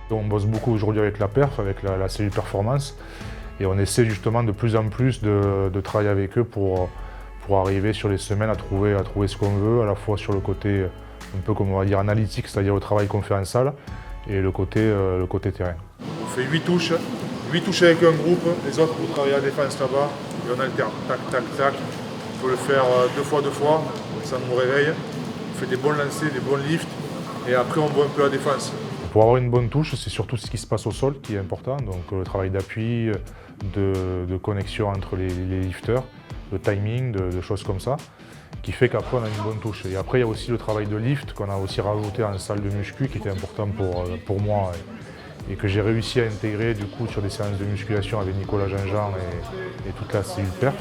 On bosse beaucoup aujourd'hui avec la perf, avec la cellule performance, et on essaie justement de plus en plus de travailler avec eux pour arriver sur les semaines à trouver ce qu'on veut, à la fois sur le côté un peu comme on va dire analytique, c'est-à-dire le travail qu'on fait en salle, et le côté terrain. On fait 8 touches avec un groupe, les autres vous travaillez à la défense là-bas, et on alterne, tac, tac, tac. On peut le faire 2 fois, ça nous réveille. On fait des bons lancers, des bons lifts, et après on voit un peu la défense. Pour avoir une bonne touche, c'est surtout ce qui se passe au sol qui est important, donc le travail d'appui, de connexion entre les lifters, le timing, de choses comme ça, qui fait qu'après on a une bonne touche. Et après il y a aussi le travail de lift qu'on a aussi rajouté en salle de muscu qui était important pour moi et que j'ai réussi à intégrer du coup sur des séances de musculation avec Nicolas Jean-Jean et toute la cellule perf.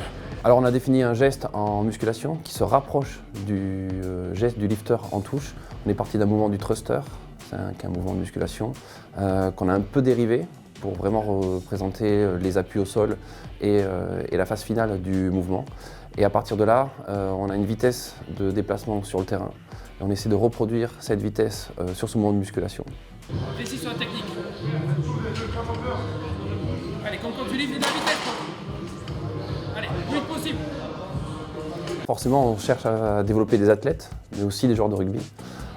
Alors on a défini un geste en musculation qui se rapproche du geste du lifter en touche. On est parti d'un mouvement du thruster, qui est un mouvement de musculation, qu'on a un peu dérivé pour vraiment représenter les appuis au sol et la phase finale du mouvement. Et à partir de là, on a une vitesse de déplacement sur le terrain. Et on essaie de reproduire cette vitesse sur ce mouvement de musculation. Précis sur la technique. Allez, quand tu livres, il y a de la vitesse. Allez, le plus vite possible. Forcément, on cherche à développer des athlètes, mais aussi des joueurs de rugby.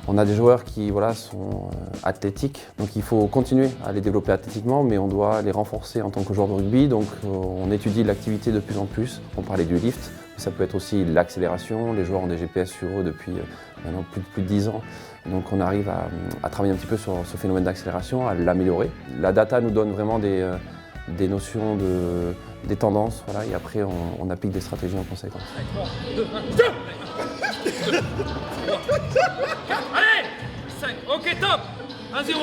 On a des joueurs qui sont athlétiques, donc il faut continuer à les développer athlétiquement, mais on doit les renforcer en tant que joueurs de rugby. Donc on étudie l'activité de plus en plus. On parlait du lift, mais ça peut être aussi l'accélération. Les joueurs ont des GPS sur eux depuis maintenant plus de 10 ans. Donc on arrive à travailler un petit peu sur ce phénomène d'accélération, à l'améliorer. La data nous donne vraiment des notions, des tendances, voilà, et après on applique des stratégies en conséquence. 3, 2, 1, 2, 4, allez 5, ok top 1-0.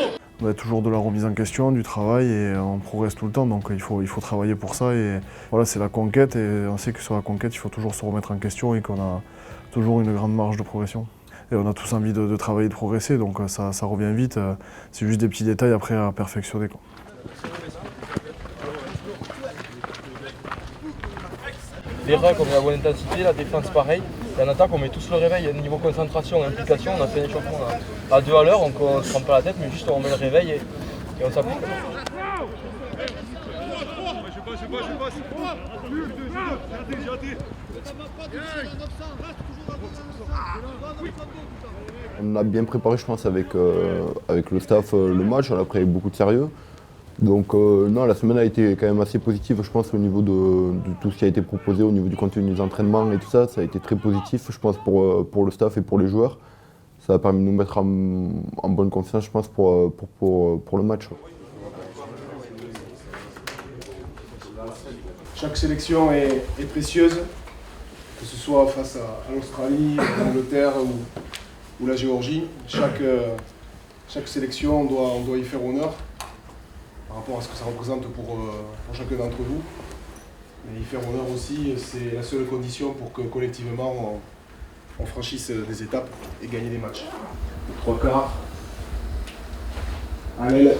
On a toujours de la remise en question, du travail et on progresse tout le temps, donc il faut travailler pour ça. Et voilà, c'est la conquête et on sait que sur la conquête, il faut toujours se remettre en question et qu'on a toujours une grande marge de progression. Et on a tous envie de travailler, de progresser, donc ça revient vite. C'est juste des petits détails après à perfectionner, quoi. Les rucks, on met à bonne intensité, la défense pareil. Et en attaque, on met tous le réveil. Niveau concentration, implication, on a fait un échauffement à 2 à l'heure, donc on ne se prend pas la tête, mais juste on met le réveil et on s'applique. On a bien préparé, je pense, avec le staff le match, on l'a pris avec beaucoup de sérieux. Donc non, la semaine a été quand même assez positive, je pense, au niveau de tout ce qui a été proposé, au niveau du contenu des entraînements et tout ça. Ça a été très positif, je pense, pour le staff et pour les joueurs. Ça a permis de nous mettre en bonne confiance, je pense, pour le match. Chaque sélection est précieuse, que ce soit face à l'Australie, l'Angleterre ou la Géorgie. Chaque sélection, on doit y faire honneur par rapport à ce que ça représente pour chacun d'entre vous. Mais y faire honneur aussi, c'est la seule condition pour que collectivement on franchisse des étapes et gagner des matchs. 3 quarts. À l'aile.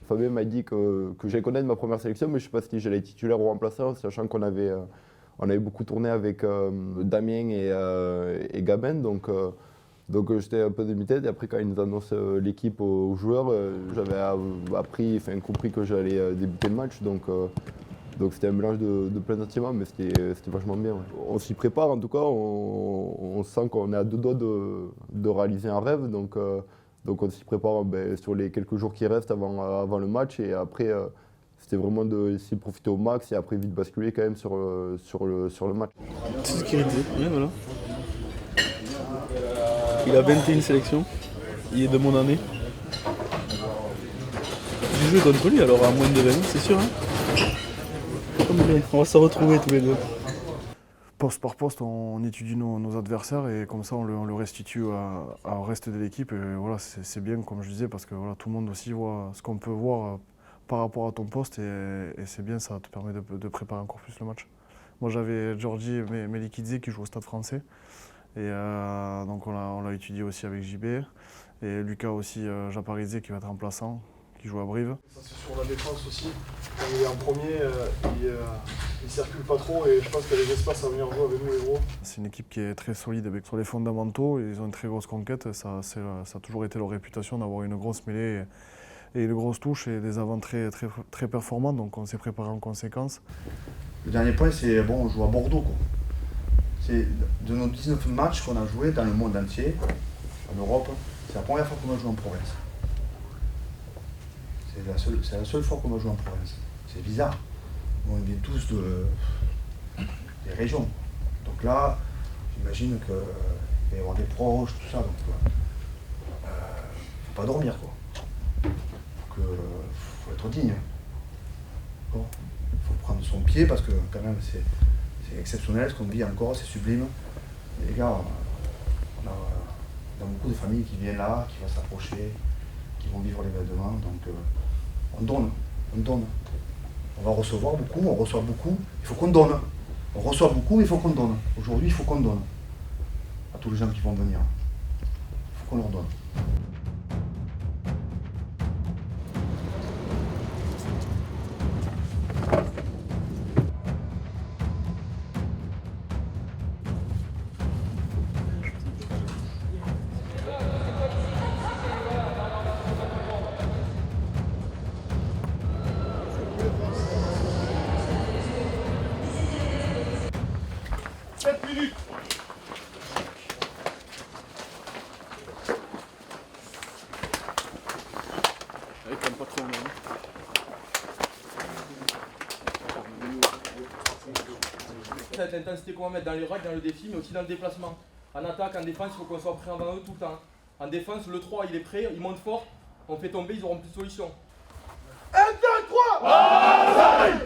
Fabien m'a dit que j'allais connaître ma première sélection, mais je ne sais pas si j'allais être titulaire ou remplaçant, sachant qu'on avait beaucoup tourné avec Damien et Gabin, donc j'étais un peu demi-tête. Et après, quand ils nous annoncent l'équipe aux joueurs, j'avais compris que j'allais débuter le match, donc c'était un mélange de plein de sentiments, mais c'était vachement bien. Ouais. On s'y prépare, en tout cas, on sent qu'on est à 2 doigts de réaliser un rêve, donc on s'y prépare sur les quelques jours qui restent avant le match, et après c'était vraiment d'essayer de profiter au max et après vite basculer quand même sur le match. C'est ce qu'il dit, oui, voilà. Il a 21 sélections, il est de mon année. J'ai joué contre lui alors à moins de 20 ans, c'est sûr. Hein, on va se retrouver tous les deux. Poste par poste, on étudie nos adversaires et comme ça on le restitue au reste de l'équipe. Et voilà, c'est bien comme je disais parce que voilà, tout le monde aussi voit ce qu'on peut voir par rapport à ton poste et c'est bien, ça te permet de préparer encore plus le match. Moi j'avais Georgi Melikidze qui joue au Stade Français et donc on l'a étudié aussi avec JB et Lucas aussi Japarizé qui va être remplaçant, qui qui joue à Brive. Ça c'est sur la défense aussi. Quand il est en premier, il circule pas trop et je pense qu'il y a des espaces à venir jouer avec nous les gros. C'est une équipe qui est très solide sur les fondamentaux. Ils ont une très grosse conquête. Ça a toujours été leur réputation d'avoir une grosse mêlée et une grosse touche et des avants très performants. Donc on s'est préparé en conséquence. Le dernier point, c'est bon, on joue à Bordeaux, quoi. C'est de nos 19 matchs qu'on a joués dans le monde entier, en Europe, c'est la première fois qu'on va jouer en province. C'est la seule fois qu'on va jouer en province. C'est bizarre. On vient tous des régions. Donc là, j'imagine qu'il va y avoir des proches, tout ça. Donc, faut pas dormir, quoi. Faut être digne. Bon. Il faut prendre son pied parce que quand même c'est exceptionnel ce qu'on vit encore, c'est sublime. Et les gars, on a beaucoup de familles qui viennent là, qui vont s'approcher, qui vont vivre l'événement. Donc on donne. On va recevoir beaucoup, on reçoit beaucoup, il faut qu'on donne. On reçoit beaucoup, il faut qu'on donne. Aujourd'hui, il faut qu'on donne à tous les gens qui vont venir. Il faut qu'on leur donne. Cette intensité qu'on va mettre dans les racks, dans le défi, mais aussi dans le déplacement. En attaque, en défense, il faut qu'on soit prêt avant eux tout le temps. En défense, le 3 il est prêt, il monte fort, on fait tomber, ils auront plus de solution. 1, 2, 3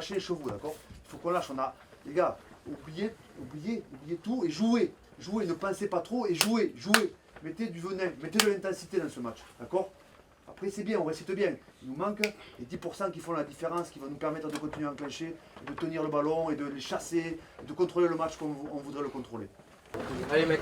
Les chevaux, d'accord? Il faut qu'on lâche, les gars, oubliez tout et jouez, ne pensez pas trop et jouez, mettez du venin, mettez de l'intensité dans ce match, d'accord? Après c'est bien, on récite bien, il nous manque les 10% qui font la différence, qui vont nous permettre de continuer à enclencher, de tenir le ballon et de les chasser, et de contrôler le match comme on voudrait le contrôler. Allez mec.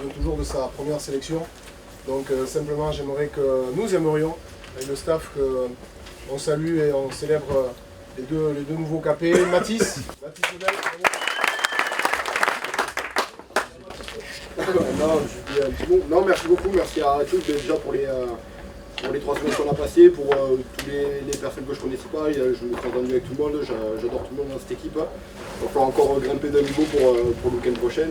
souviens toujours de sa première sélection. Donc simplement, nous aimerions, avec le staff, qu'on salue et on célèbre les deux nouveaux capés. Mathis Odel. Non, je dis un petit mot. Non, merci beaucoup, merci à tous déjà pour les 3 semaines qu'on a passées, pour toutes les personnes que je ne connaissais pas. Je me suis entendu avec tout le monde, j'adore tout le monde dans cette équipe. Il va falloir encore grimper d'un niveau pour le week-end prochain.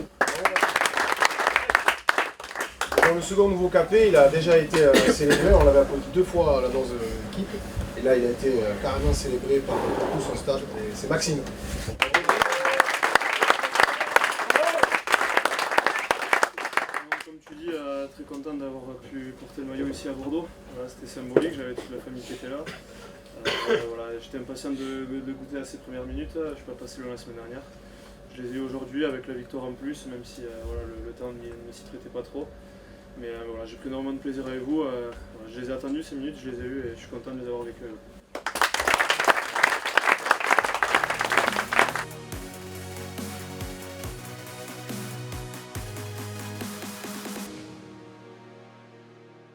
Dans le second nouveau capé, il a déjà été célébré, on l'avait applaudi 2 fois dans l'équipe. Et là, il a été carrément célébré par tout son staff, et c'est Maxime. Comme tu dis, très content d'avoir pu porter le maillot ici à Bordeaux. Voilà, c'était symbolique, j'avais toute la famille qui était là. Voilà, j'étais impatient de goûter à ces premières minutes. Je ne suis pas passé loin la semaine dernière. Je les ai eu aujourd'hui avec la victoire en plus, même si voilà, le temps ne s'y traitait pas trop. Mais voilà, j'ai pris énormément de plaisir avec vous. Voilà, je les ai attendus ces minutes, je les ai eus et je suis content de les avoir vécues.